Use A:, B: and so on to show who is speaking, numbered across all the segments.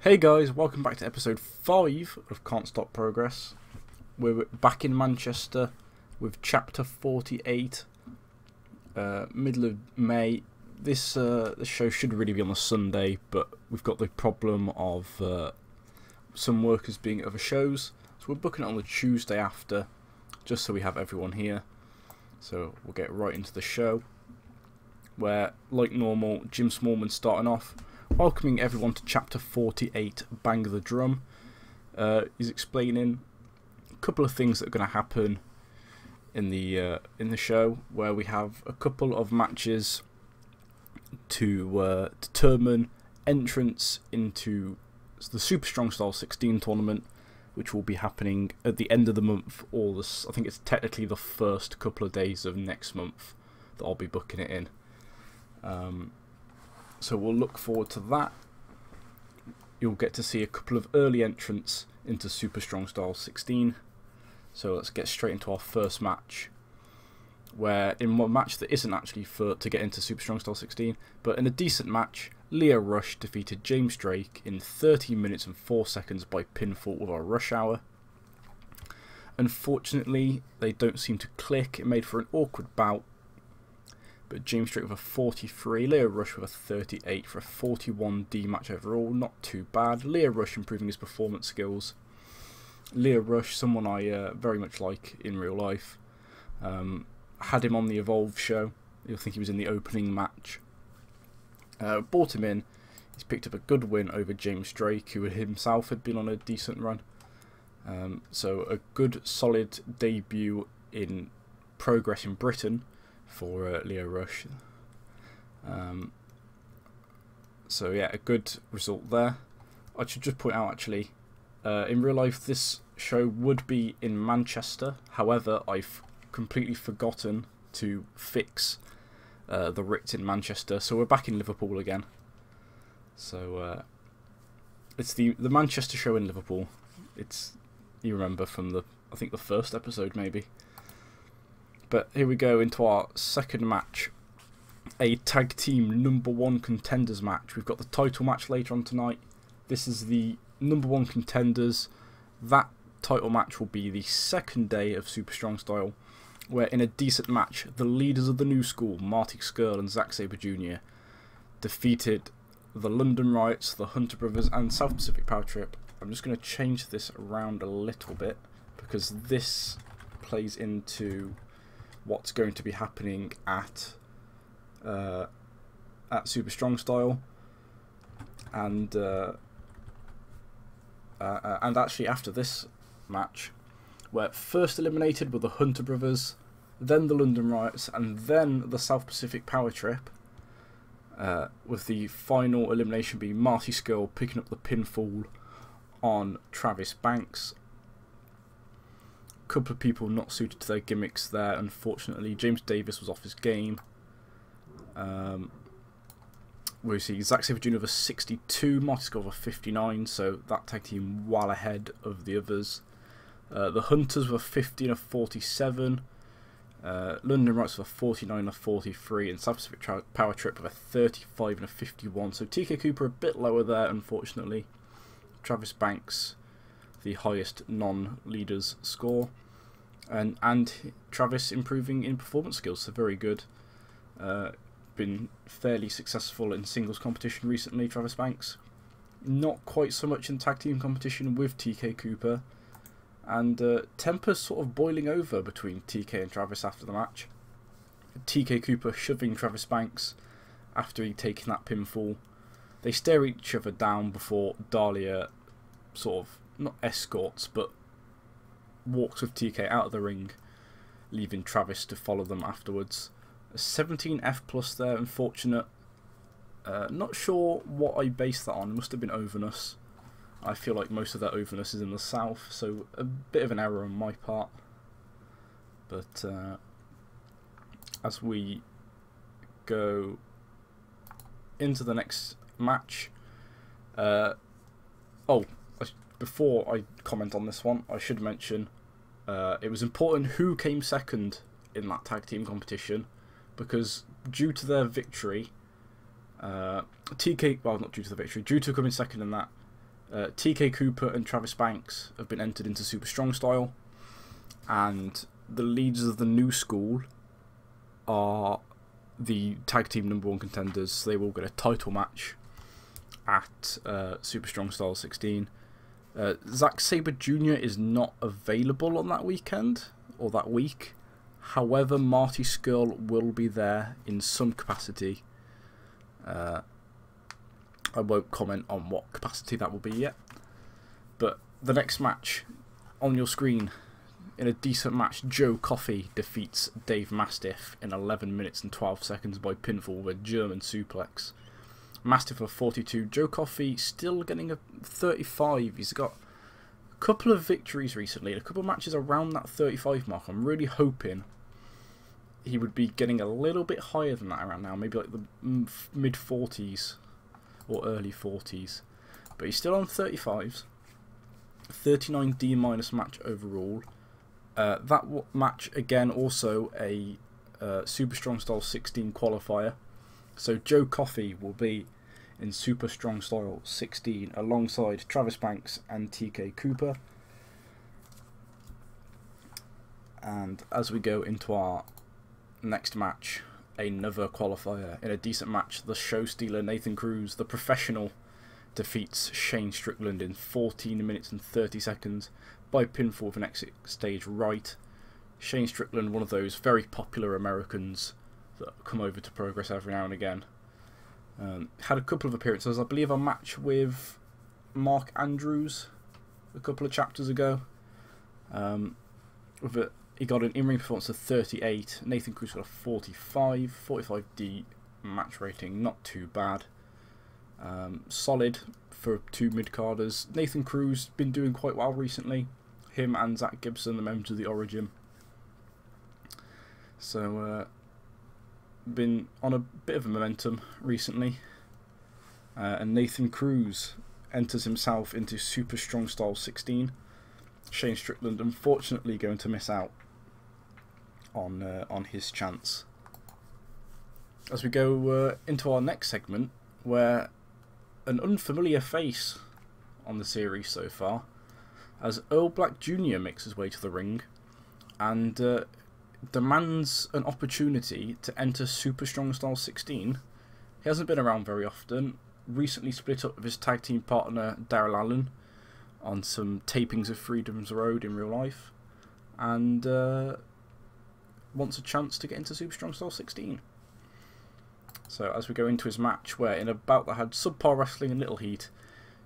A: Hey guys, welcome back to episode 5 of Can't Stop Progress. We're back in Manchester with chapter 48, middle of May. This show should really be on a Sunday, but we've got the problem of some workers being at other shows, so we're booking it on the Tuesday after, just so we have everyone here. So we'll get right into the show, where, like normal, Jim Smallman's starting off, welcoming everyone to chapter 48, Bang the Drum. He's explaining a couple of things that are going to happen in the show, where we have a couple of matches to determine entrance into the Super Strong Style 16 tournament, which will be happening at the end of the month, or this, I think it's technically the first couple of days of next month that I'll be booking it in. So we'll look forward to that. You'll get to see a couple of early entrants into Super Strong Style 16. So let's get straight into our first match, where in one match that isn't actually for to get into Super Strong Style 16, but in a decent match, Leo Rush defeated James Drake in 13 minutes and 4 seconds by pinfall with our Rush Hour. Unfortunately, they don't seem to click. It made for an awkward bout, but James Drake with a 43, Leo Rush with a 38 for a 41D match overall. Not too bad. Leo Rush improving his performance skills. Leo Rush, someone I very much like in real life. Had him on the Evolve show. You'll think he was in the opening match. Brought him in. He's picked up a good win over James Drake, who himself had been on a decent run. So a good, solid debut in Progress in Britain for Leo Rush. So yeah, a good result there. I should just point out, actually, in real life this show would be in Manchester. However, I've completely forgotten to fix the Ritz in Manchester, so we're back in Liverpool again. So it's the Manchester show in Liverpool. It's, you remember from I think the first episode maybe. But here we go into our second match, a tag team #1 contenders match. We've got the title match later on tonight. This is the #1 contenders. That title match will be the second day of Super Strong Style, where in a decent match, the leaders of the new school, Marty Scurll and Zack Sabre Jr., defeated the London Riots, the Hunter Brothers, and South Pacific Power Trip. I'm just going to change this around a little bit, because this plays into what's going to be happening at Super Strong Style, and actually after this match, where first eliminated were the Hunter Brothers, then the London Riots, and then the South Pacific Power Trip, with the final elimination being Marty Scurll picking up the pinfall on Travis Banks. Couple of people not suited to their gimmicks there, unfortunately. James Davis was off his game. We see Zack Sabre Jr. with a 62, Marty Scurll with a 59, so that tag team well ahead of the others. The Hunters were 50 and a 47, London Riots with a 49 and a 43, and South Pacific Power Trip with a 35 and a 51. So TK Cooper a bit lower there, unfortunately. Travis Banks, the highest non-leaders score, and Travis improving in performance skills, so very good. Been fairly successful in singles competition recently, Travis Banks. Not quite so much in tag team competition with TK Cooper, and temper's sort of boiling over between TK and Travis after the match. TK Cooper shoving Travis Banks after he'd taken that pinfall. They stare each other down before Dahlia sort of, not escorts, but walks with TK out of the ring, leaving Travis to follow them afterwards. A 17 F plus there, unfortunate. Not sure what I based that on. It must have been overness. I feel like most of that overness is in the south, so a bit of an error on my part. But as we go into the next match, before I comment on this one, I should mention it was important who came second in that tag team competition, because due to their victory, due to coming second in that, TK Cooper and Travis Banks have been entered into Super Strong Style, and the leaders of the new school are the tag team #1 contenders. So they will get a title match at Super Strong Style 16. Zack Sabre Jr. is not available on that weekend or that week. However, Marty Scurll will be there in some capacity. I won't comment on what capacity that will be yet. But the next match on your screen, in a decent match, Joe Coffey defeats Dave Mastiff in 11 minutes and 12 seconds by pinfall with a German suplex. Mastiff for 42. Joe Coffey still getting a 35. He's got a couple of victories recently, and a couple of matches around that 35 mark. I'm really hoping he would be getting a little bit higher than that around now, maybe like the mid 40s or early 40s. But he's still on 35s. 39 D- match overall. That match again also a Super Strong Style 16 qualifier. So Joe Coffey will be in Super Strong Style 16 alongside Travis Banks and TK Cooper. And as we go into our next match, another qualifier in a decent match, the show stealer Nathan Cruz, the professional, defeats Shane Strickland in 14 minutes and 30 seconds by pinfall with an exit stage right. Shane Strickland, one of those very popular Americans that come over to Progress every now and again. Had a couple of appearances, I believe a match with Mark Andrews a couple of chapters ago. He got an in-ring performance of 38. Nathan Cruz got a 45. 45D match rating, not too bad. Solid for two mid-carders. Nathan Cruz been doing quite well recently. Him and Zach Gibson, the members of the Origin. So, been on a bit of a momentum recently. And Nathan Cruz enters himself into Super Strong Style 16. Shane Strickland, unfortunately, going to miss out on his chance. As we go into our next segment, where an unfamiliar face on the series so far, as Earl Black Jr. makes his way to the ring and demands an opportunity to enter Super Strong Style 16. He hasn't been around very often. Recently split up with his tag team partner Daryl Allen on some tapings of Freedom's Road in real life, and wants a chance to get into Super Strong Style 16. So as we go into his match, where in a bout that had subpar wrestling and little heat,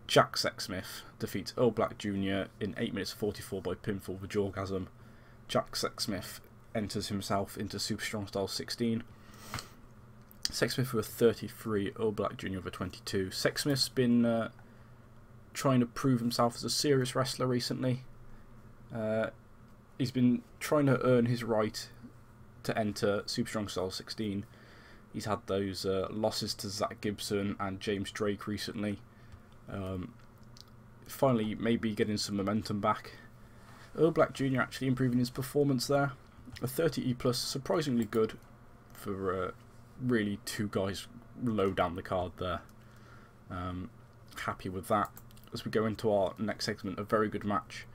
A: Jack Sexsmith defeats Earl Black Jr. in 8 minutes 44 by pinfall with Jorgasm. Jack Sexsmith enters himself into Super Strong Style 16. Sexsmith with a 33, Earl Black Jr. with a 22. Sexsmith's been trying to prove himself as a serious wrestler recently. He's been trying to earn his right to enter Super Strong Style 16. He's had those losses to Zach Gibson and James Drake recently. Finally, maybe getting some momentum back. Earl Black Jr. actually improving his performance there. A 30E+, surprisingly good for really two guys low down the card there. Happy with that. As we go into our next segment, a very good match.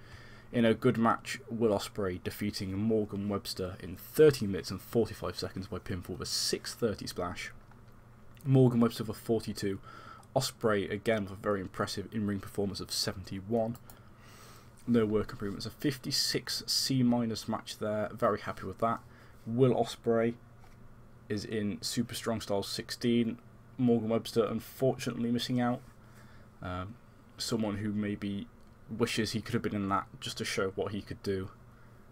A: In a good match, Will Ospreay defeating Morgan Webster in 13 minutes and 45 seconds by pinfall with a 630 splash. Morgan Webster for 42. Ospreay again with a very impressive in-ring performance of 71. No work improvements. A 56 C- match there. Very happy with that. Will Ospreay is in Super Strong Style 16. Morgan Webster unfortunately missing out. Someone who maybe wishes he could have been in that just to show what he could do.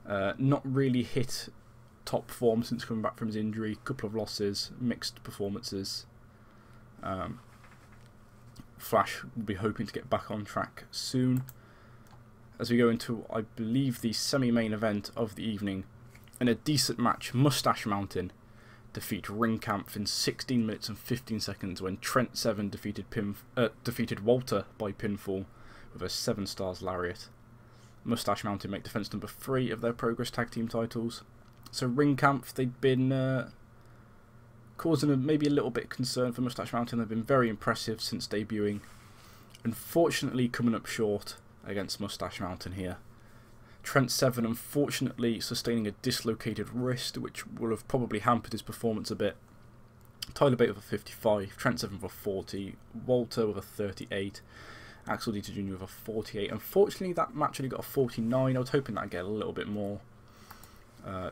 A: Not really hit top form since coming back from his injury. Couple of losses, mixed performances. Flash will be hoping to get back on track soon. As we go into, I believe, the semi-main event of the evening, in a decent match, Mustache Mountain defeat Ringkampf in 16 minutes and 15 seconds when Trent Seven defeated Walter by pinfall with a 7 stars lariat. Mustache Mountain make defense number 3 of their Progress Tag Team titles. So Ringkampf, they'd been causing maybe a little bit of concern for Mustache Mountain. They've been very impressive since debuting. Unfortunately coming up short against Moustache Mountain here. Trent Seven unfortunately sustaining a dislocated wrist, which will have probably hampered his performance a bit. Tyler Bate with a 55, Trent Seven with a 40, Walter with a 38, Axel Dieter Jr. with a 48. Unfortunately that match only got a 49, I was hoping that I'd get a little bit more.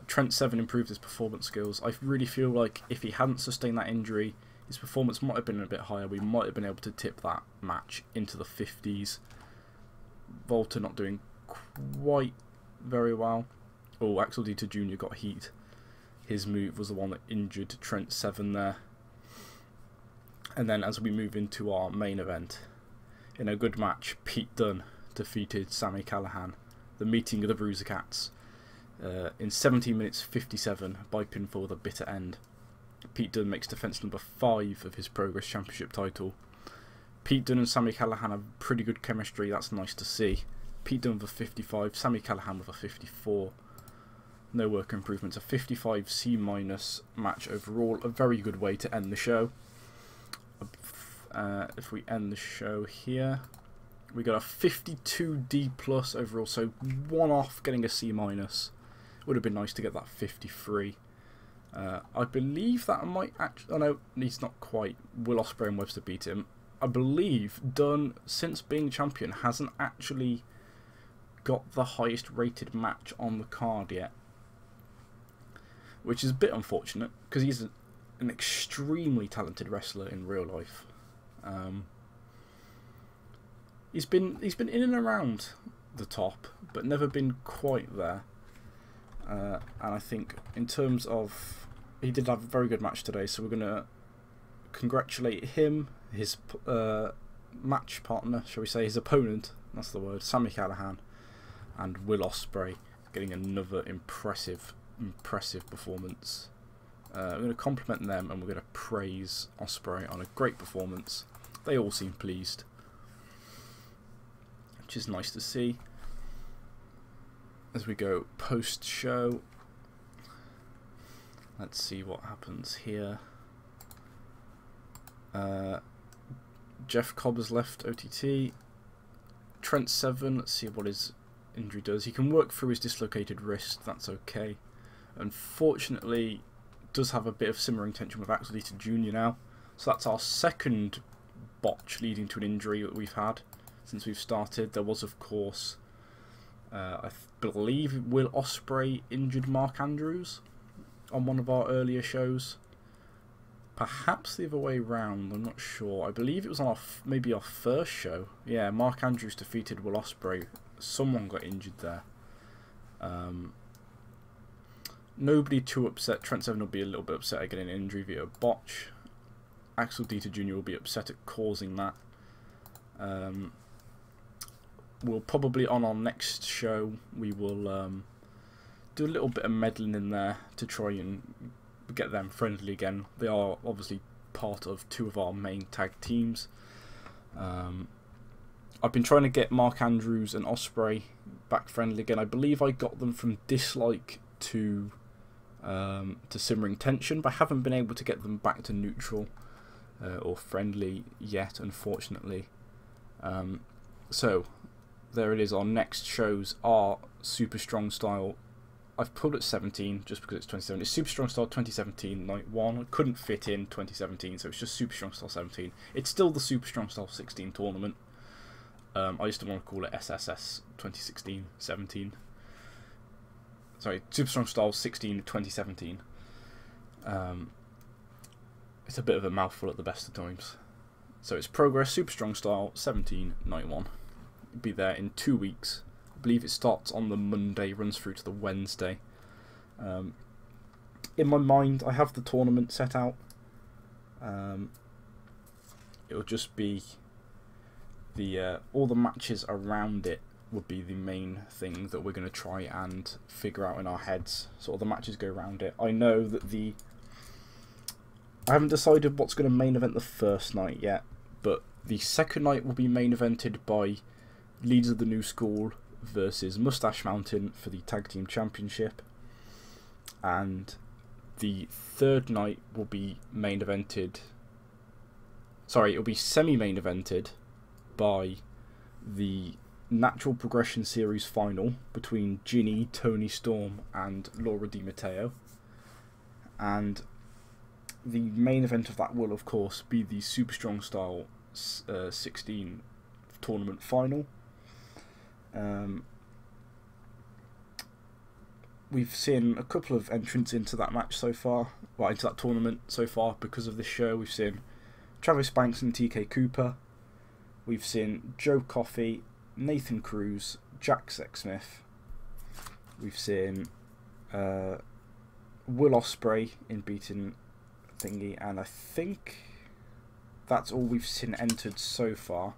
A: Trent Seven improved his performance skills. I really feel like if he hadn't sustained that injury, his performance might have been a bit higher. We might have been able to tip that match into the 50s. Walter not doing quite very well. Oh, Axel Dieter Jr. got heat. His move was the one that injured Trent Seven there. And then as we move into our main event, in a good match, Pete Dunne defeated Sami Callihan, the meeting of the Bruiser Cats, in 17 minutes 57 by pinfall with a bitter end. Pete Dunne makes defence number 5 of his Progress Championship title. Pete Dunne and Sami Callihan have pretty good chemistry, that's nice to see. Pete Dunne with a 55, Sami Callihan with a 54. No work improvements, a 55 C- match overall, a very good way to end the show. If we end the show here, we got a 52 D+ overall, so one off getting a C-. Would have been nice to get that 53. I believe that might actually... Oh no, he's not quite. Will Ospreay and Webster beat him. I believe Dunne, since being champion, hasn't actually got the highest rated match on the card yet, which is a bit unfortunate because he's an extremely talented wrestler in real life. He's been in and around the top, but never been quite there. And I think in terms of, he did have a very good match today, so we're going to congratulate him, his match partner, shall we say, his opponent, that's the word, Sami Callihan, and Will Ospreay getting another impressive performance. We're going to compliment them and we're going to praise Ospreay on a great performance. They all seem pleased, which is nice to see. As we go post-show, let's see what happens here. Jeff Cobb has left OTT. Trent Seven, let's see what his injury does. He can work through his dislocated wrist, that's okay. Unfortunately, does have a bit of simmering tension with Axel Dieter Jr. now. So that's our second botch leading to an injury that we've had since we've started. There was, of course, I believe Will Ospreay injured Mark Andrews on one of our earlier shows. Perhaps the other way round, I'm not sure. I believe it was on maybe our first show. Yeah, Mark Andrews defeated Will Ospreay. Someone got injured there. Nobody too upset. Trent Seven will be a little bit upset at getting an injury via a botch. Axel Dieter Jr. will be upset at causing that. We'll probably, on our next show, we will do a little bit of meddling in there to try and get them friendly again. They are obviously part of 2 of our main tag teams. I've been trying to get Mark Andrews and Ospreay back friendly again. I believe I got them from dislike to simmering tension, but I haven't been able to get them back to neutral or friendly yet, unfortunately. So there it is. Our next shows are Super Strong Style. I've pulled it 17 just because it's 2017. It's Super Strong Style 2017 Night 1. I couldn't fit in 2017, so it's just Super Strong Style 17. It's still the Super Strong Style 16 tournament. I just don't want to call it SSS 2016-17. Sorry, Super Strong Style 16 2017. It's a bit of a mouthful at the best of times. So it's Progress Super Strong Style 17 Night 1. It'll be there in 2 weeks. I believe it starts on the Monday, runs through to the Wednesday. In my mind, I have the tournament set out. It'll just be the all the matches around it would be the main thing that we're going to try and figure out in our heads. So all the matches go around it. I know that I haven't decided what's going to main event the first night yet, but the second night will be main evented by Leaders of the New School versus Moustache Mountain for the Tag Team Championship, and the third night will be main evented. Sorry, it'll be semi-main evented by the Natural Progression Series final between Ginny, Tony Storm and Laura Di Matteo. And the main event of that will, of course, be the Super Strong Style 16 tournament final. We've seen a couple of entrants into that match so far, well, into that tournament so far because of this show. We've seen Travis Banks and TK Cooper. We've seen Joe Coffey, Nathan Cruz, Jack Sexsmith. We've seen Will Ospreay in beating Thingy, and I think that's all we've seen entered so far.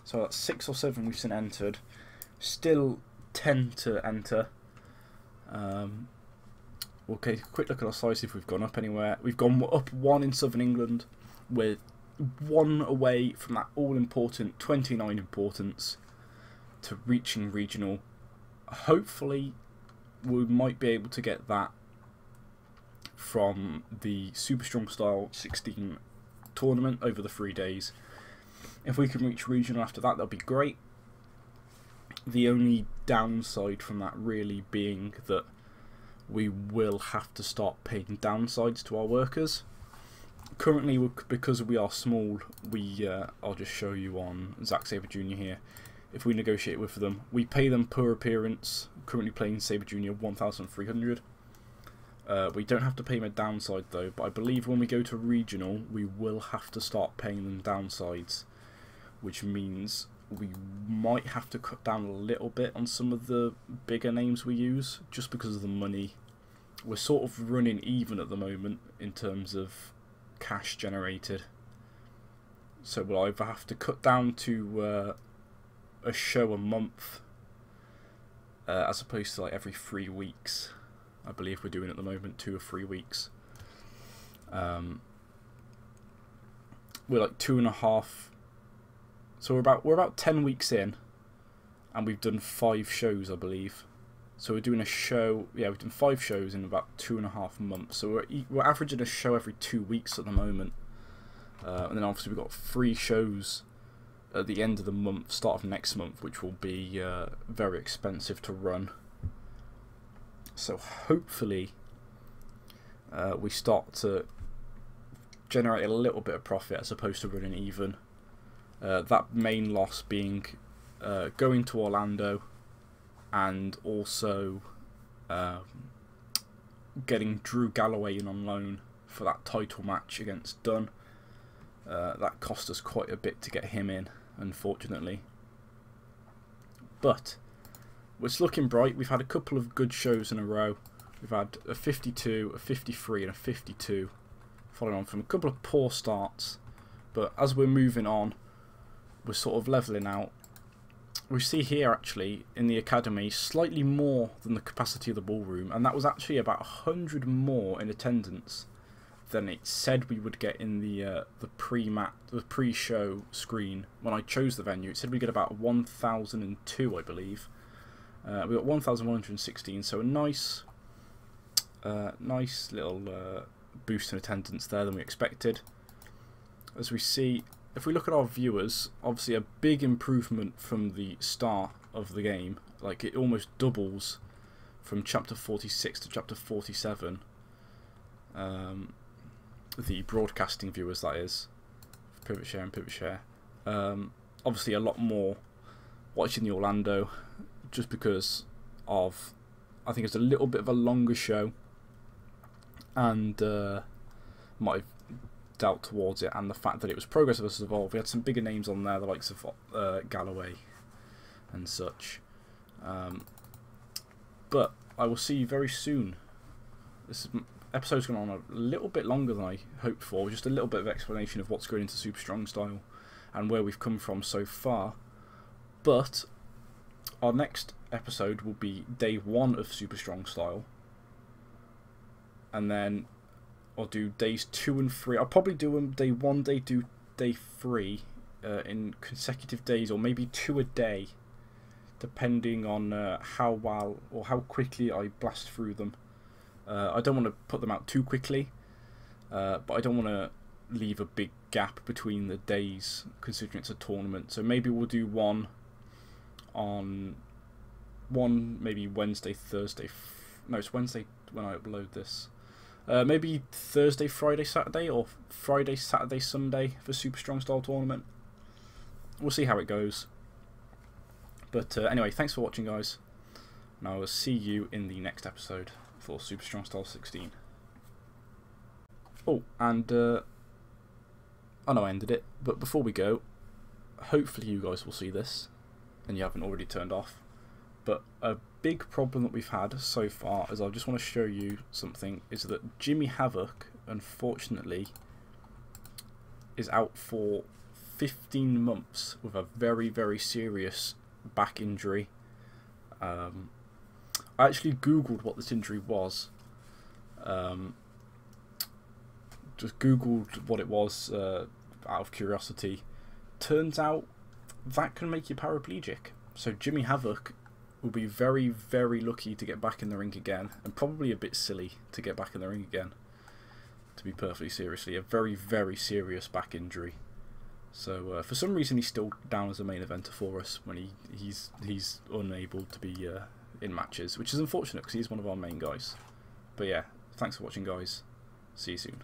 A: So that's 6 or 7 we've seen entered. Still 10 to enter. Okay, quick look at our slides, see if we've gone up anywhere. We've gone up 1 in Southern England. We're 1 away from that all-important 29 importance to reaching regional. Hopefully we might be able to get that from the Super Strong Style 16 tournament over the 3 days. If we can reach regional after that, that'll be great. The only downside from that really being that we will have to start paying downsides to our workers. Currently, because we are small, I'll just show you on Zack Sabre Jr. here. If we negotiate with them, we pay them per appearance. Currently playing Sabre Jr. 1,300. We don't have to pay them a downside though, but I believe when we go to regional, we will have to start paying them downsides, which means we might have to cut down a little bit on some of the bigger names we use, just because of the money. We're sort of running even at the moment in terms of cash generated, so we'll either have to cut down to a show a month, as opposed to like every 3 weeks. I believe we're doing at the moment 2 or 3 weeks. We're like 2.5. So we're about 10 weeks in, and we've done 5 shows, I believe. So we're doing a show. Yeah, we've done 5 shows in about 2.5 months. So we're averaging a show every 2 weeks at the moment. And then obviously we've got 3 shows at the end of the month, start of next month, which will be very expensive to run. So hopefully we start to generate a little bit of profit as opposed to running even. That main loss being going to Orlando and also getting Drew Galloway in on loan for that title match against Dunn. That cost us quite a bit to get him in, unfortunately. But it's looking bright. We've had a couple of good shows in a row. We've had a 52, a 53 and a 52, following on from a couple of poor starts. But as we're moving on, we're sort of levelling out. We see here actually in the academy slightly more than the capacity of the ballroom, and that was actually about 100 more in attendance than it said we would get in the pre-show screen when I chose the venue. It said we get about 1,002, I believe. We got 1,116, so a nice little boost in attendance there than we expected. As we see, if we look at our viewers, obviously a big improvement from the start of the game. Like, it almost doubles from chapter 46 to chapter 47. The broadcasting viewers, that is. Pivot share and pivot share. Obviously a lot more watching the Orlando, just because of, I think it's a little bit of a longer show, and might have dealt towards it, and the fact that it was Progress vs Evolve. We had some bigger names on there, the likes of Galloway and such. But I will see you very soon. This episode's gone on a little bit longer than I hoped for, just a little bit of explanation of what's going into Super Strong Style and where we've come from so far. But our next episode will be day 1 of Super Strong Style, and then I'll do days 2 and 3. I'll probably do them day 1, day 2, day 3 in consecutive days, or maybe 2 a day, depending on how well or how quickly I blast through them. I don't want to put them out too quickly, but I don't want to leave a big gap between the days, considering it's a tournament. So maybe we'll do one maybe Wednesday, Thursday. No, it's Wednesday when I upload this. Maybe Thursday, Friday, Saturday, or Friday, Saturday, Sunday for Super Strong Style tournament. We'll see how it goes. But anyway, thanks for watching, guys. And I will see you in the next episode for Super Strong Style 16. Oh, and I know I ended it, but before we go, hopefully you guys will see this, and you haven't already turned off. But a big problem that we've had so far, is I just want to show you something, is that Jimmy Havoc, unfortunately, is out for 15 months with a very, very serious back injury. I actually googled what this injury was. Just googled what it was out of curiosity. Turns out that can make you paraplegic. So Jimmy Havoc will be very, very lucky to get back in the ring again, and probably a bit silly to get back in the ring again, to be perfectly seriously. A very, very serious back injury. So for some reason he's still down as a main eventer for us when he's unable to be in matches, which is unfortunate because he's one of our main guys. But yeah, thanks for watching, guys. See you soon.